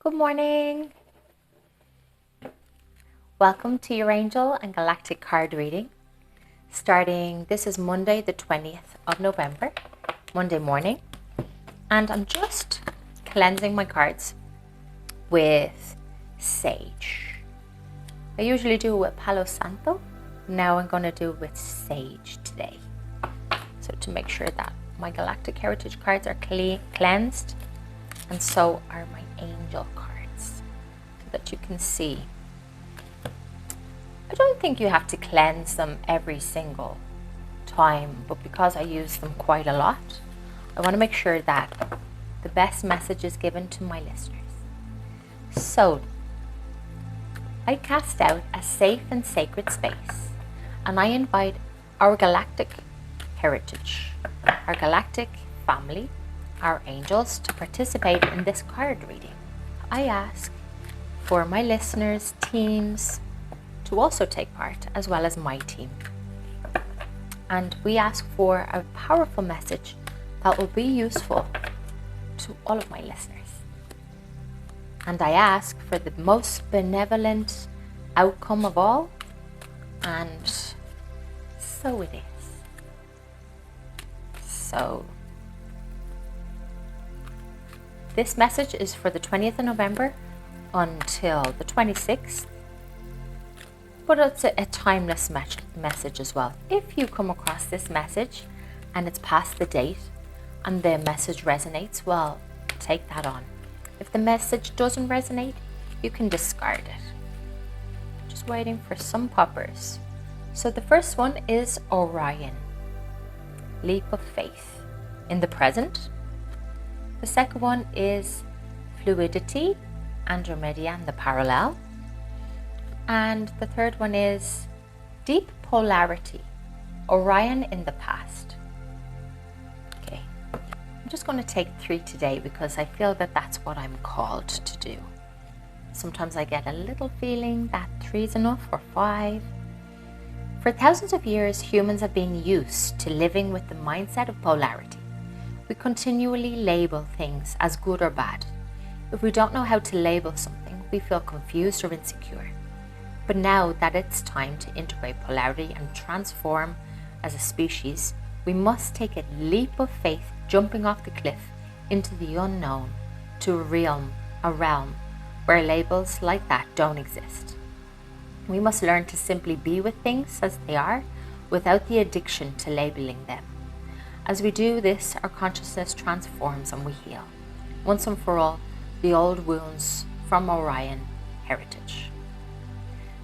Good morning. Welcome to your Angel and Galactic card reading. This is Monday the 20th of November, Monday morning. And I'm just cleansing my cards with sage. I usually do it with Palo Santo. Now I'm going to do it with sage today. So to make sure that my Galactic Heritage cards are cleansed, and so are my angel cards, so that you can see. I don't think you have to cleanse them every single time, but because I use them quite a lot, I want to make sure that the best message is given to my listeners. So I cast out a safe and sacred space, and I invite our Galactic Heritage, our Galactic family, our angels, to participate in this card reading. I ask for my listeners' teams to also take part, as well as my team. And we ask for a powerful message that will be useful to all of my listeners. And I ask for the most benevolent outcome of all, and so it is. So this message is for the 20th of November until the 26th, but it's a timeless message as well. If you come across this message and it's past the date and the message resonates, well, take that on. If the message doesn't resonate, you can discard it. Just waiting for some poppers. So the first one is Orion, leap of faith in the present. The second one is fluidity, Andromeda and the parallel. And the third one is deep polarity, Orion in the past. Okay, I'm just going to take 3 today because I feel that that's what I'm called to do. Sometimes I get a little feeling that 3 is enough, or 5. For thousands of years, humans have been used to living with the mindset of polarity. We continually label things as good or bad. If we don't know how to label something, we feel confused or insecure. But now that it's time to integrate polarity and transform as a species, we must take a leap of faith, jumping off the cliff into the unknown, to a realm where labels like that don't exist. We must learn to simply be with things as they are without the addiction to labeling them. As we do this, our consciousness transforms and we heal, once and for all, the old wounds from Orion heritage.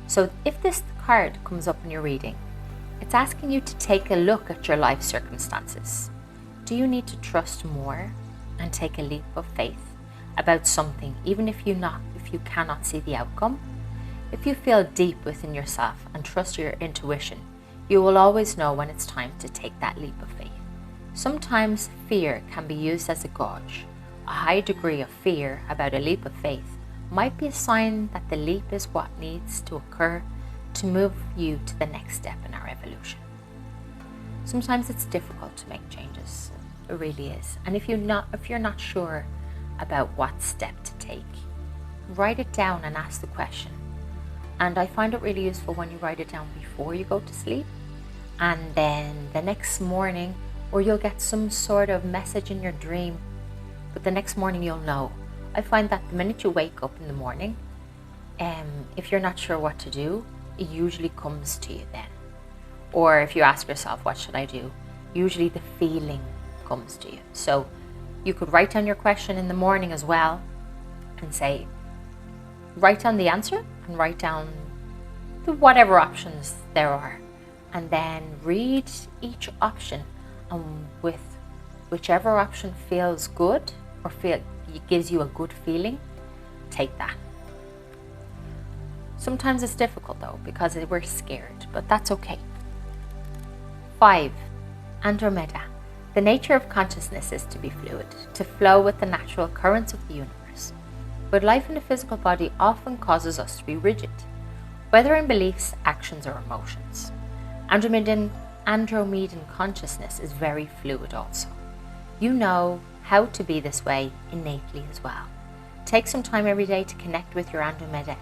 So if this card comes up in your reading, it's asking you to take a look at your life circumstances. Do you need to trust more and take a leap of faith about something, even if you cannot see the outcome? If you feel deep within yourself and trust your intuition, you will always know when it's time to take that leap of faith. Sometimes fear can be used as a gauge. A high degree of fear about a leap of faith might be a sign that the leap is what needs to occur to move you to the next step in our evolution. Sometimes it's difficult to make changes. It really is. And if you're not sure about what step to take, write it down and ask the question. And I find it really useful when you write it down before you go to sleep, and then the next morning, or you'll get some sort of message in your dream, but the next morning you'll know. I find that the minute you wake up in the morning, if you're not sure what to do, it usually comes to you then. Or if you ask yourself, what should I do? Usually the feeling comes to you. So you could write down your question in the morning as well and say, write down the answer and write down whatever options there are. And then read each option, and with whichever option feels good or gives you a good feeling, take that. Sometimes it's difficult though, because we're scared, but that's okay. 5. Andromeda. The nature of consciousness is to be fluid, to flow with the natural currents of the universe. But life in the physical body often causes us to be rigid, whether in beliefs, actions, or emotions. Andromedan consciousness is very fluid also. You know how to be this way innately as well. Take some time every day to connect with your Andromeda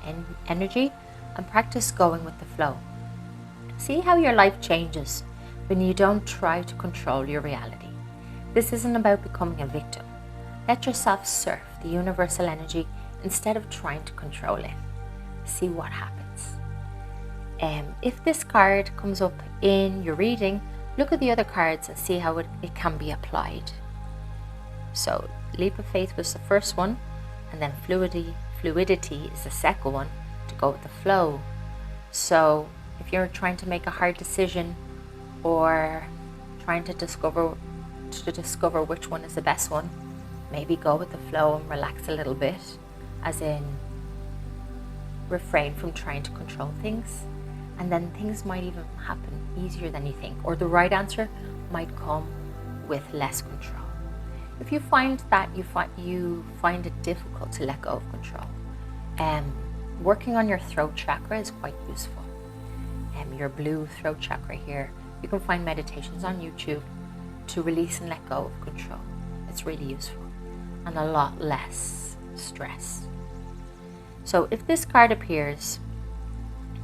energy and practice going with the flow. See how your life changes when you don't try to control your reality. This isn't about becoming a victim. Let yourself surf the universal energy instead of trying to control it. See what happens. If this card comes up in your reading, look at the other cards and see how it can be applied. So, leap of faith was the first one, and then fluidity is the second one, to go with the flow. So, if you're trying to make a hard decision or trying to discover which one is the best one, maybe go with the flow and relax a little bit, as in refrain from trying to control things, and then things might even happen easier than you think, or the right answer might come with less control. If you find that you find it difficult to let go of control, working on your throat chakra is quite useful. Your blue throat chakra here, you can find meditations on YouTube to release and let go of control. It's really useful and a lot less stress. So if this card appears,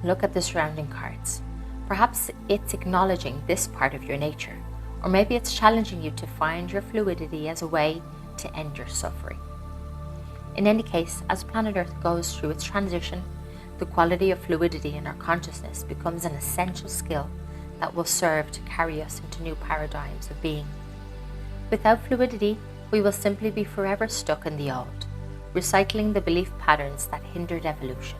look at the surrounding cards. Perhaps it's acknowledging this part of your nature, or maybe it's challenging you to find your fluidity as a way to end your suffering. In any case, as planet Earth goes through its transition, the quality of fluidity in our consciousness becomes an essential skill that will serve to carry us into new paradigms of being. Without fluidity, we will simply be forever stuck in the old, recycling the belief patterns that hindered evolution.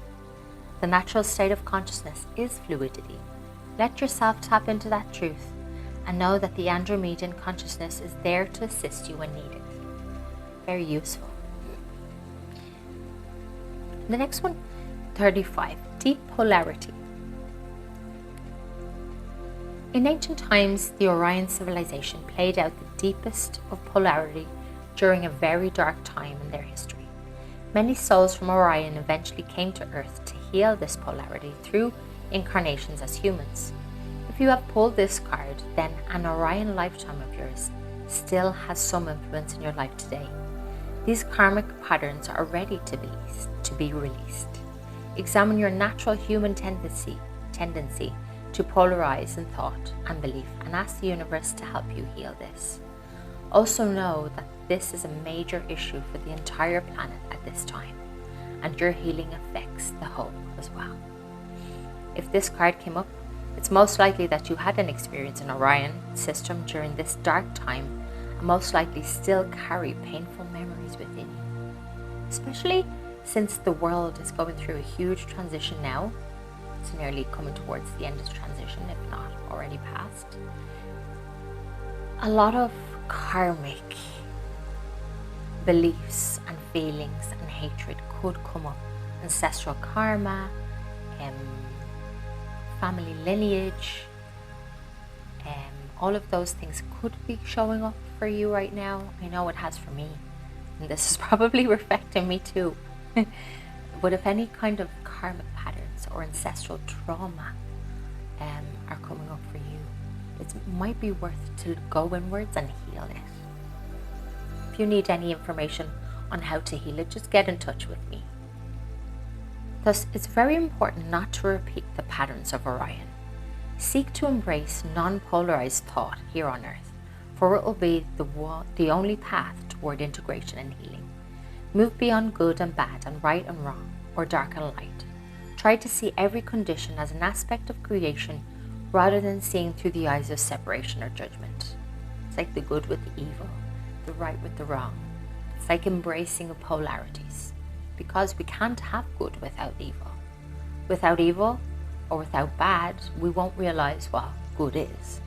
The natural state of consciousness is fluidity. Let yourself tap into that truth and know that the Andromedan consciousness is there to assist you when needed. Very useful. The next one, 35, deep polarity. In ancient times, the Orion civilization played out the deepest of polarity during a very dark time in their history. Many souls from Orion eventually came to Earth to heal this polarity through incarnations as humans. If you have pulled this card, then an Orion lifetime of yours still has some influence in your life today. These karmic patterns are ready to be released. Examine your natural human tendency to polarize in thought and belief, and ask the universe to help you heal this. Also know that this is a major issue for the entire planet at this time, and your healing affects the whole as well. If this card came up, it's most likely that you had an experience in Orion system during this dark time, and most likely still carry painful memories within you. Especially since the world is going through a huge transition now. It's nearly coming towards the end of the transition, if not already past. A lot of karmic beliefs and feelings and hatred could come up. Ancestral karma, family lineage, all of those things could be showing up for you right now. I know it has for me, and this is probably reflecting me too. But if any kind of karmic patterns or ancestral trauma are coming up for you, it might be worth to go inwards and heal it. If you need any information on how to heal it, just get in touch with me. Thus, it's very important not to repeat the patterns of Orion. Seek to embrace non-polarized thought here on Earth, for it will be the only path toward integration and healing. Move beyond good and bad and right and wrong, or dark and light. Try to see every condition as an aspect of creation rather than seeing through the eyes of separation or judgment. It's like the good with the evil, the right with the wrong. It's like embracing of polarities, because we can't have good without evil. Without evil or without bad, we won't realize what good is.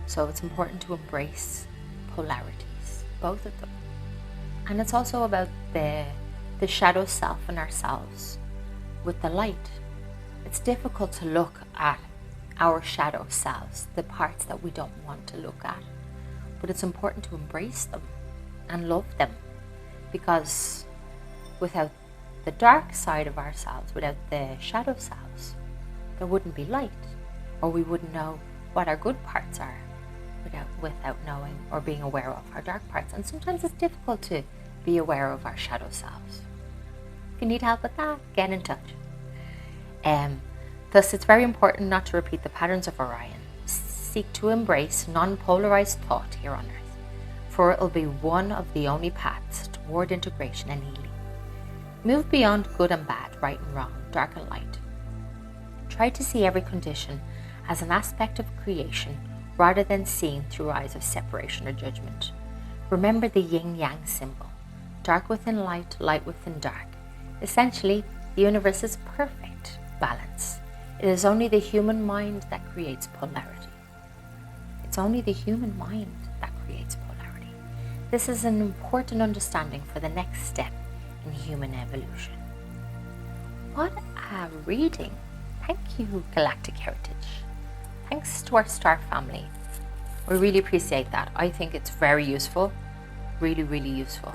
So it's important to embrace polarities, both of them. And it's also about the shadow self in ourselves with the light. It's difficult to look at our shadow selves, the parts that we don't want to look at. But it's important to embrace them and love them, because without the dark side of ourselves, without the shadow selves, there wouldn't be light, or we wouldn't know what our good parts are without knowing or being aware of our dark parts. And sometimes it's difficult to be aware of our shadow selves. If you need help with that, get in touch. Thus, it's very important not to repeat the patterns of Orion. Seek to embrace non-polarized thought here on Earth, for it will be one of the only paths toward integration and healing. Move beyond good and bad, right and wrong, dark and light. Try to see every condition as an aspect of creation rather than seeing through eyes of separation or judgment. Remember the yin-yang symbol, dark within light, light within dark. Essentially, the universe is perfect balance. It is only the human mind that creates polarity. It's only the human mind that creates polarity. This is an important understanding for the next step in human evolution. What a reading! Thank you, Galactic Heritage. Thanks to our star family. We really appreciate that. I think it's very useful. Really, really useful.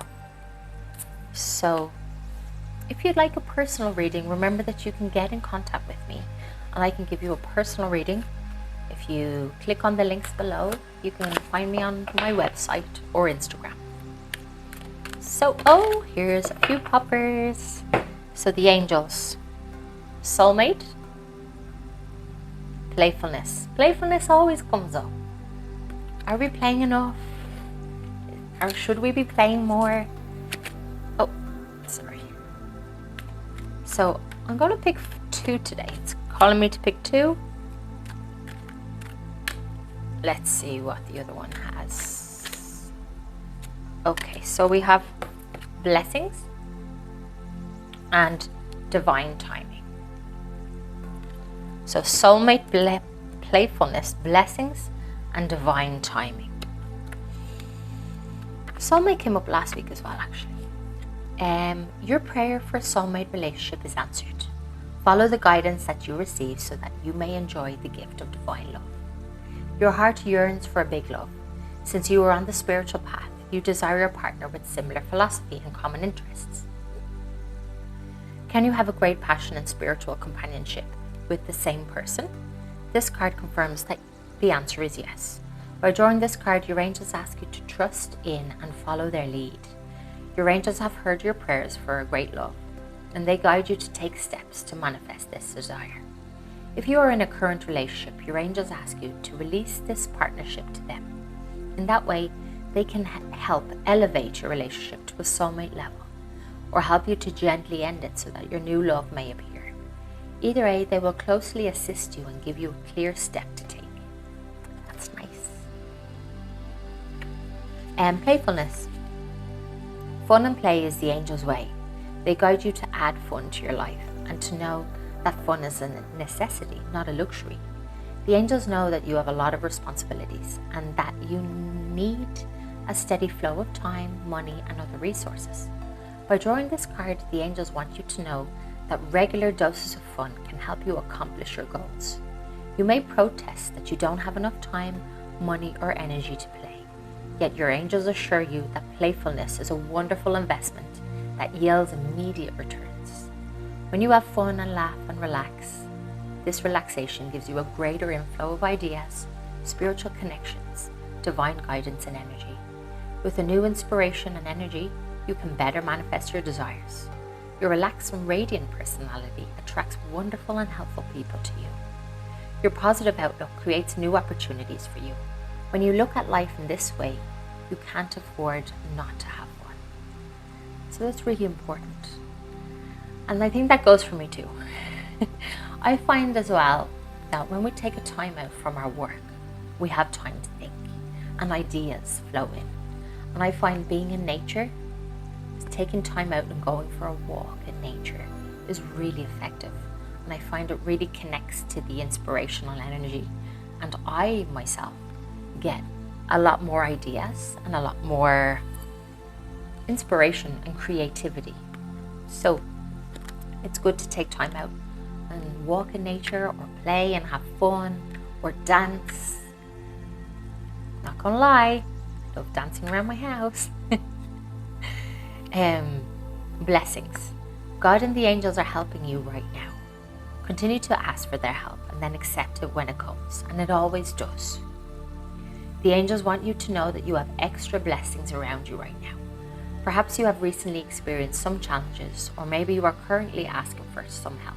So, if you'd like a personal reading, remember that you can get in contact with me and I can give you a personal reading. If you click on the links below, you can find me on my website or Instagram. So, here's a few poppers. So the angels. Soulmate. Playfulness. Playfulness always comes up. Are we playing enough? Or should we be playing more? Oh, sorry. So I'm going to pick 2 today. It's calling me to pick 2. Let's see what the other one has. Okay, so we have blessings and divine timing. So soulmate, playfulness, blessings, and divine timing. Soulmate came up last week as well, actually. Your prayer for a soulmate relationship is answered. Follow the guidance that you receive so that you may enjoy the gift of divine love. Your heart yearns for a big love. Since you are on the spiritual path, you desire a partner with similar philosophy and common interests. Can you have a great passion and spiritual companionship with the same person? This card confirms that the answer is yes. By drawing this card, your angels ask you to trust in and follow their lead. Your angels have heard your prayers for a great love, and they guide you to take steps to manifest this desire. If you are in a current relationship, your angels ask you to release this partnership to them. In that way, they can help elevate your relationship to a soulmate level, or help you to gently end it so that your new love may appear. Either way, they will closely assist you and give you a clear step to take. That's nice. And playfulness. Fun and play is the angel's way. They guide you to add fun to your life and to know that fun is a necessity, not a luxury. The angels know that you have a lot of responsibilities and that you need a steady flow of time, money, and other resources. By drawing this card, the angels want you to know that regular doses of fun can help you accomplish your goals. You may protest that you don't have enough time, money, or energy to play, yet your angels assure you that playfulness is a wonderful investment that yields immediate returns. When you have fun and laugh and relax, this relaxation gives you a greater inflow of ideas, spiritual connections, divine guidance, and energy. With a new inspiration and energy, you can better manifest your desires. Your relaxed and radiant personality attracts wonderful and helpful people to you. Your positive outlook creates new opportunities for you. When you look at life in this way, you can't afford not to have one. So that's really important. And I think that goes for me too. I find as well that when we take a time out from our work, we have time to think and ideas flow in. And I find being in nature, taking time out and going for a walk in nature is really effective. And I find it really connects to the inspirational energy. And I myself get a lot more ideas and a lot more inspiration and creativity. So it's good to take time out and walk in nature or play and have fun or dance. Not gonna lie, I love dancing around my house. Blessings. God and the angels are helping you right now. Continue to ask for their help and then accept it when it comes, and it always does. The angels want you to know that you have extra blessings around you right now. Perhaps you have recently experienced some challenges, or maybe you are currently asking for some help.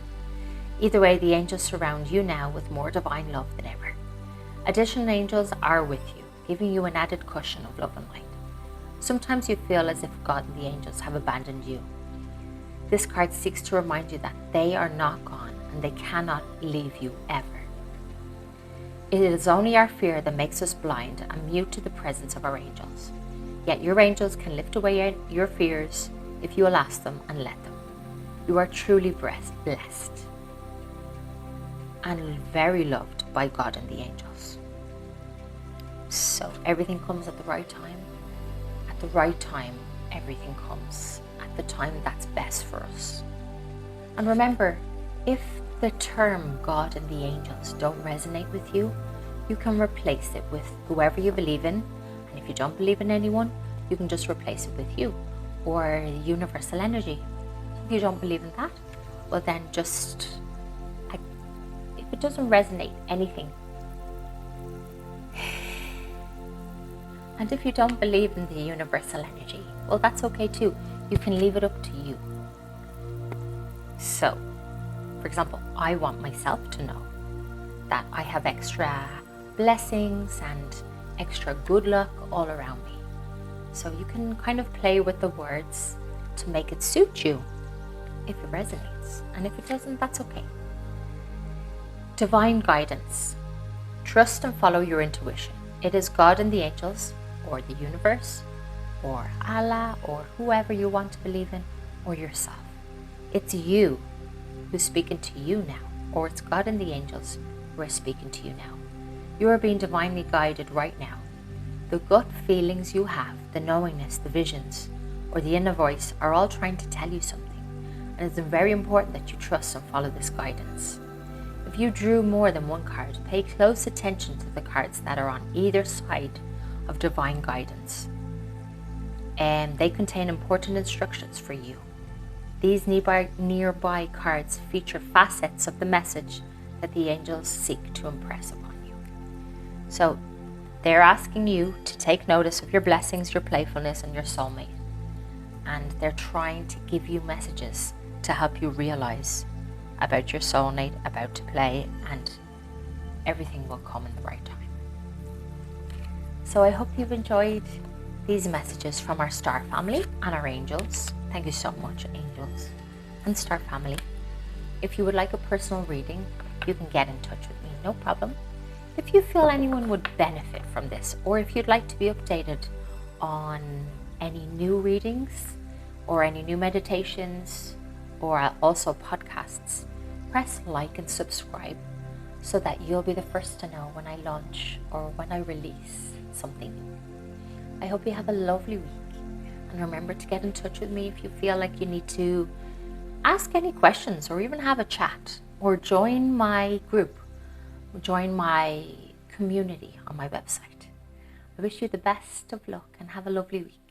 Either way, the angels surround you now with more divine love than ever. Additional angels are with you, giving you an added cushion of love and light. Sometimes you feel as if God and the angels have abandoned you. This card seeks to remind you that they are not gone and they cannot leave you ever. It is only our fear that makes us blind and mute to the presence of our angels. Yet your angels can lift away your fears if you will ask them and let them. You are truly blessed and very loved by God and the angels. So everything comes at the right time. At the right time, everything comes at the time that's best for us. And remember, if the term God and the angels don't resonate with you, you can replace it with whoever you believe in. And if you don't believe in anyone, you can just replace it with you or universal energy. If you don't believe in that, well then just, if it doesn't resonate anything, and if you don't believe in the universal energy, well that's okay too. You can leave it up to you. So, for example, I want myself to know that I have extra blessings and extra good luck all around me. So you can kind of play with the words to make it suit you if it resonates. And if it doesn't, that's okay. Divine guidance. Trust and follow your intuition. It is God and the angels, or the universe, or Allah, or whoever you want to believe in, or yourself. It's you who's speaking to you now, or it's God and the angels who are speaking to you now. You are being divinely guided right now. The gut feelings you have, the knowingness, the visions, or the inner voice are all trying to tell you something. And it's very important that you trust and follow this guidance. If you drew more than one card, pay close attention to the cards that are on either side of divine guidance. And they contain important instructions for you. These nearby cards feature facets of the message that the angels seek to impress upon you. So they're asking you to take notice of your blessings, your playfulness, and your soulmate. And they're trying to give you messages to help you realize about your soulmate, about to play, and everything will come in the right time. So I hope you've enjoyed these messages from our star family and our angels. Thank you so much, angels and star family. If you would like a personal reading, you can get in touch with me, no problem. If you feel anyone would benefit from this, or if you'd like to be updated on any new readings or any new meditations or also podcasts, press like and subscribe so that you'll be the first to know when I launch or when I release something new. I hope you have a lovely week, and remember to get in touch with me if you feel like you need to ask any questions or even have a chat, or join my group, join my community on my website. I wish you the best of luck and have a lovely week.